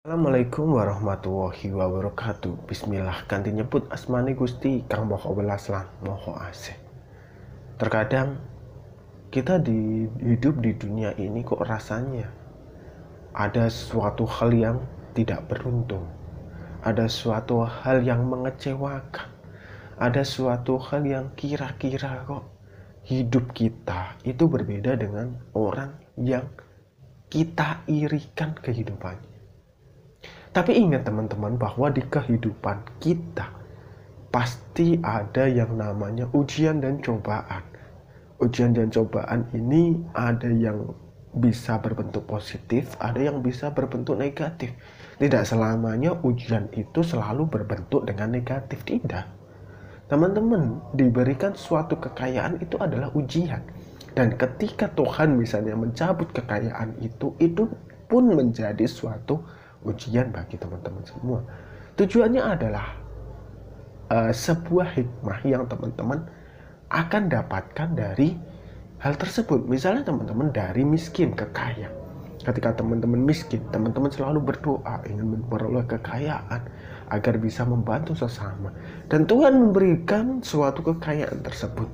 Assalamualaikum warahmatullahi wabarakatuh. Bismillah, ganti nyebut asmani Gusti kang moho welas lan moho asih. Terkadang kita hidup di dunia ini kok rasanya ada suatu hal yang tidak beruntung, ada suatu hal yang mengecewakan, ada suatu hal yang kira-kira kok hidup kita itu berbeda dengan orang yang kita irikan kehidupannya. Tapi ingat teman-teman bahwa di kehidupan kita pasti ada yang namanya ujian dan cobaan. Ujian dan cobaan ini ada yang bisa berbentuk positif, ada yang bisa berbentuk negatif. Tidak selamanya ujian itu selalu berbentuk dengan negatif, tidak. Teman-teman, diberikan suatu kekayaan itu adalah ujian. Dan ketika Tuhan misalnya mencabut kekayaan itu pun menjadi suatu ujian bagi teman-teman semua. Tujuannya adalah sebuah hikmah yang teman-teman akan dapatkan dari hal tersebut. Misalnya teman-teman dari miskin ke kaya. Ketika teman-teman miskin, teman-teman selalu berdoa ingin memperoleh kekayaan agar bisa membantu sesama. Dan Tuhan memberikan suatu kekayaan tersebut.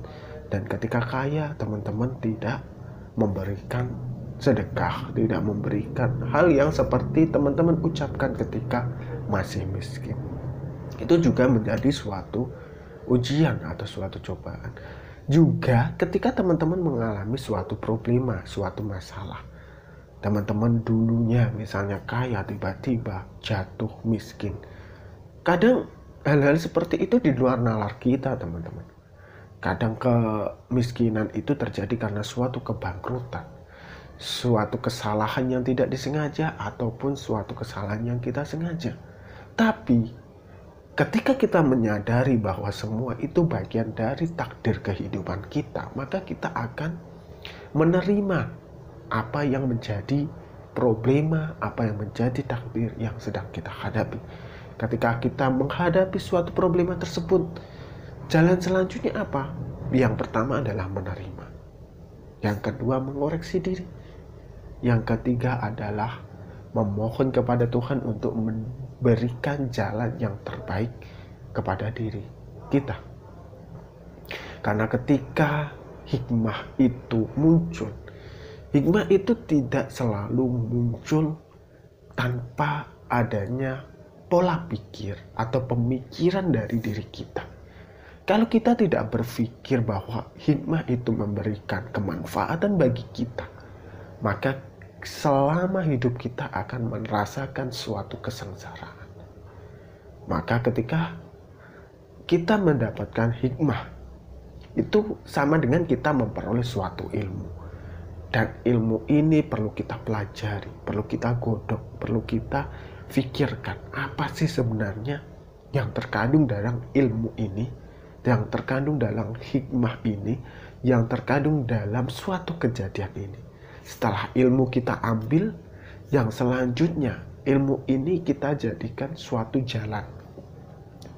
Dan ketika kaya, teman-teman tidak memberikan sedekah, tidak memberikan hal yang seperti teman-teman ucapkan ketika masih miskin. Itu juga menjadi suatu ujian atau suatu cobaan. Juga ketika teman-teman mengalami suatu problema, suatu masalah. Teman-teman dulunya misalnya kaya, tiba-tiba jatuh miskin. Kadang hal-hal seperti itu di luar nalar kita, teman-teman. Kadang kemiskinan itu terjadi karena suatu kebangkrutan, suatu kesalahan yang tidak disengaja ataupun suatu kesalahan yang kita sengaja. Tapi ketika kita menyadari bahwa semua itu bagian dari takdir kehidupan kita, maka kita akan menerima apa yang menjadi problema, apa yang menjadi takdir yang sedang kita hadapi. Ketika kita menghadapi suatu problema tersebut, jalan selanjutnya apa? Yang pertama adalah menerima. Yang kedua mengoreksi diri. Yang ketiga adalah memohon kepada Tuhan untuk memberikan jalan yang terbaik kepada diri kita. Karena ketika hikmah itu muncul, hikmah itu tidak selalu muncul tanpa adanya pola pikir atau pemikiran dari diri kita. Kalau kita tidak berpikir bahwa hikmah itu memberikan kemanfaatan bagi kita, maka selama hidup kita akan merasakan suatu kesengsaraan. Maka ketika kita mendapatkan hikmah, itu sama dengan kita memperoleh suatu ilmu. Dan ilmu ini perlu kita pelajari, perlu kita godok, perlu kita pikirkan apa sih sebenarnya yang terkandung dalam ilmu ini, yang terkandung dalam hikmah ini, yang terkandung dalam suatu kejadian ini. Setelah ilmu kita ambil, yang selanjutnya ilmu ini kita jadikan suatu jalan.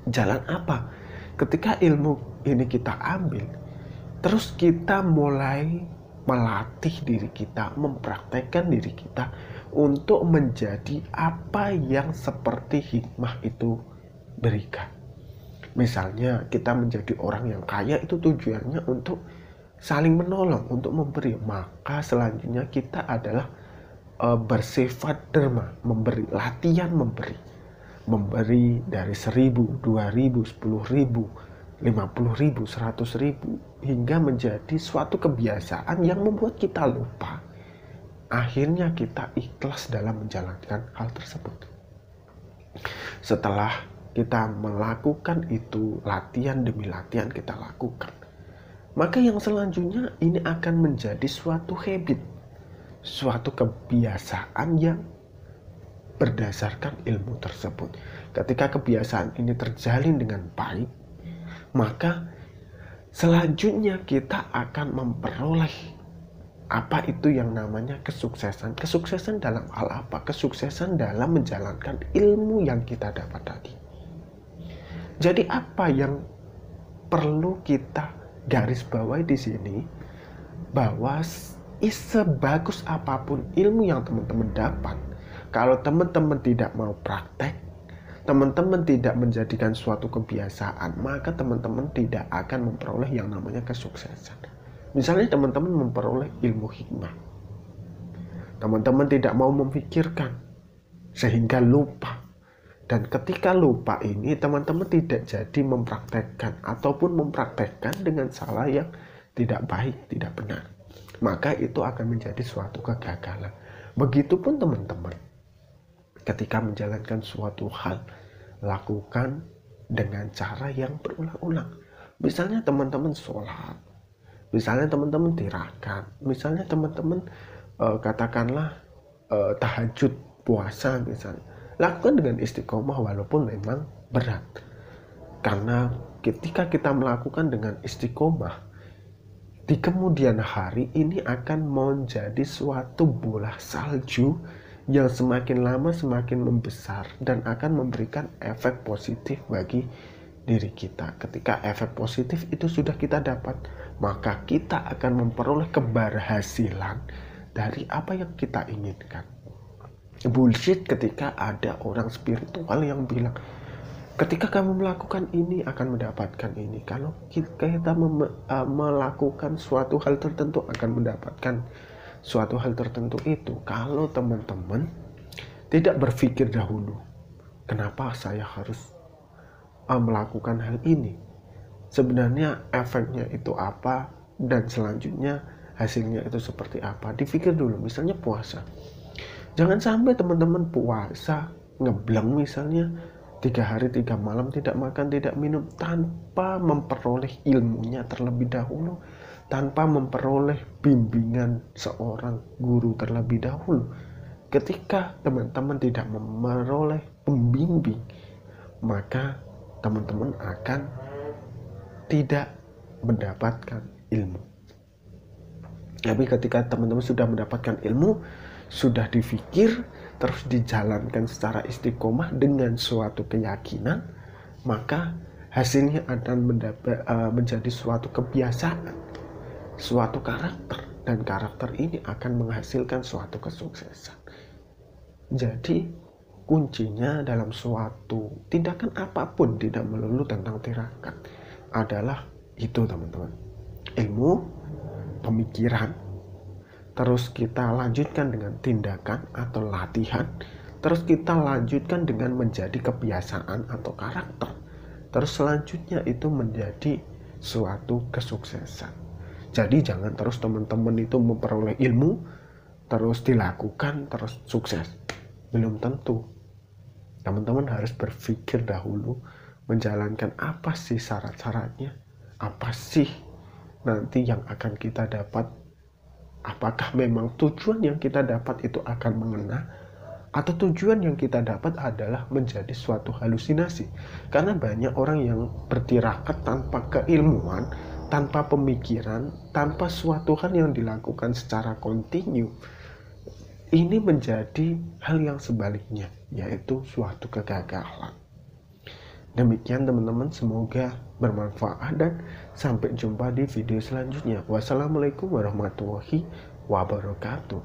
Jalan apa? Ketika ilmu ini kita ambil, terus kita mulai melatih diri kita, mempraktekkan diri kita untuk menjadi apa yang seperti hikmah itu berikan. Misalnya kita menjadi orang yang kaya itu tujuannya untuk saling menolong, untuk memberi. Maka selanjutnya kita adalah bersifat derma, memberi, latihan memberi. Memberi dari 1.000, 2.000, 10.000, 50.000, 100.000 hingga menjadi suatu kebiasaan yang membuat kita lupa. Akhirnya kita ikhlas dalam menjalankan hal tersebut. Setelah kita melakukan itu, latihan demi latihan kita lakukan, maka yang selanjutnya ini akan menjadi suatu habit, suatu kebiasaan yang berdasarkan ilmu tersebut. Ketika kebiasaan ini terjalin dengan baik, maka selanjutnya kita akan memperoleh apa itu yang namanya kesuksesan. Kesuksesan dalam hal apa? Kesuksesan dalam menjalankan ilmu yang kita dapat tadi. Jadi apa yang perlu kita garis bawahi di sini, bahwa sebagus apapun ilmu yang teman-teman dapat, Kalau teman-teman tidak mau praktek, teman-teman tidak menjadikan suatu kebiasaan, maka teman-teman tidak akan memperoleh yang namanya kesuksesan. Misalnya teman-teman memperoleh ilmu hikmah, teman-teman tidak mau memikirkan sehingga lupa. Dan ketika lupa ini, teman-teman tidak jadi mempraktekkan ataupun mempraktekkan dengan salah yang tidak baik, tidak benar. Maka itu akan menjadi suatu kegagalan. Begitupun teman-teman, ketika menjalankan suatu hal, lakukan dengan cara yang berulang-ulang. Misalnya teman-teman sholat, misalnya teman-teman tirakat, misalnya teman-teman katakanlah tahajud, puasa misalnya. Lakukan dengan istiqomah walaupun memang berat. Karena ketika kita melakukan dengan istiqomah, di kemudian hari ini akan menjadi suatu bola salju yang semakin lama semakin membesar dan akan memberikan efek positif bagi diri kita. Ketika efek positif itu sudah kita dapat, maka kita akan memperoleh keberhasilan dari apa yang kita inginkan. Bullshit ketika ada orang spiritual yang bilang ketika kamu melakukan ini akan mendapatkan ini. Kalau kita melakukan suatu hal tertentu akan mendapatkan suatu hal tertentu itu. Kalau teman-teman tidak berpikir dahulu, kenapa saya harus melakukan hal ini? Sebenarnya efeknya itu apa dan selanjutnya hasilnya itu seperti apa? Dipikir dulu. Misalnya puasa. Jangan sampai teman-teman puasa ngebleng misalnya 3 hari 3 malam tidak makan tidak minum tanpa memperoleh ilmunya terlebih dahulu, tanpa memperoleh bimbingan seorang guru terlebih dahulu. Ketika teman-teman tidak memperoleh pembimbing, maka teman-teman akan tidak mendapatkan ilmu. Tapi ketika teman-teman sudah mendapatkan ilmu, sudah dipikir, terus dijalankan secara istiqomah dengan suatu keyakinan, maka hasilnya akan menjadi suatu kebiasaan, suatu karakter, dan karakter ini akan menghasilkan suatu kesuksesan. Jadi kuncinya dalam suatu tindakan apapun, tidak melulu tentang tirakat, adalah itu teman-teman, ilmu, pemikiran, terus kita lanjutkan dengan tindakan atau latihan, terus kita lanjutkan dengan menjadi kebiasaan atau karakter, terus selanjutnya itu menjadi suatu kesuksesan. Jadi jangan terus teman-teman itu memperoleh ilmu terus dilakukan terus sukses, belum tentu. Teman-teman harus berpikir dahulu, menjalankan apa sih syarat-syaratnya, apa sih nanti yang akan kita dapat. Apakah memang tujuan yang kita dapat itu akan mengena, atau tujuan yang kita dapat adalah menjadi suatu halusinasi? Karena banyak orang yang bertirakat tanpa keilmuan, tanpa pemikiran, tanpa suatu hal yang dilakukan secara kontinu. Ini menjadi hal yang sebaliknya, yaitu suatu kegagalan. Demikian teman-teman, semoga bermanfaat dan sampai jumpa di video selanjutnya. Wassalamualaikum warahmatullahi wabarakatuh.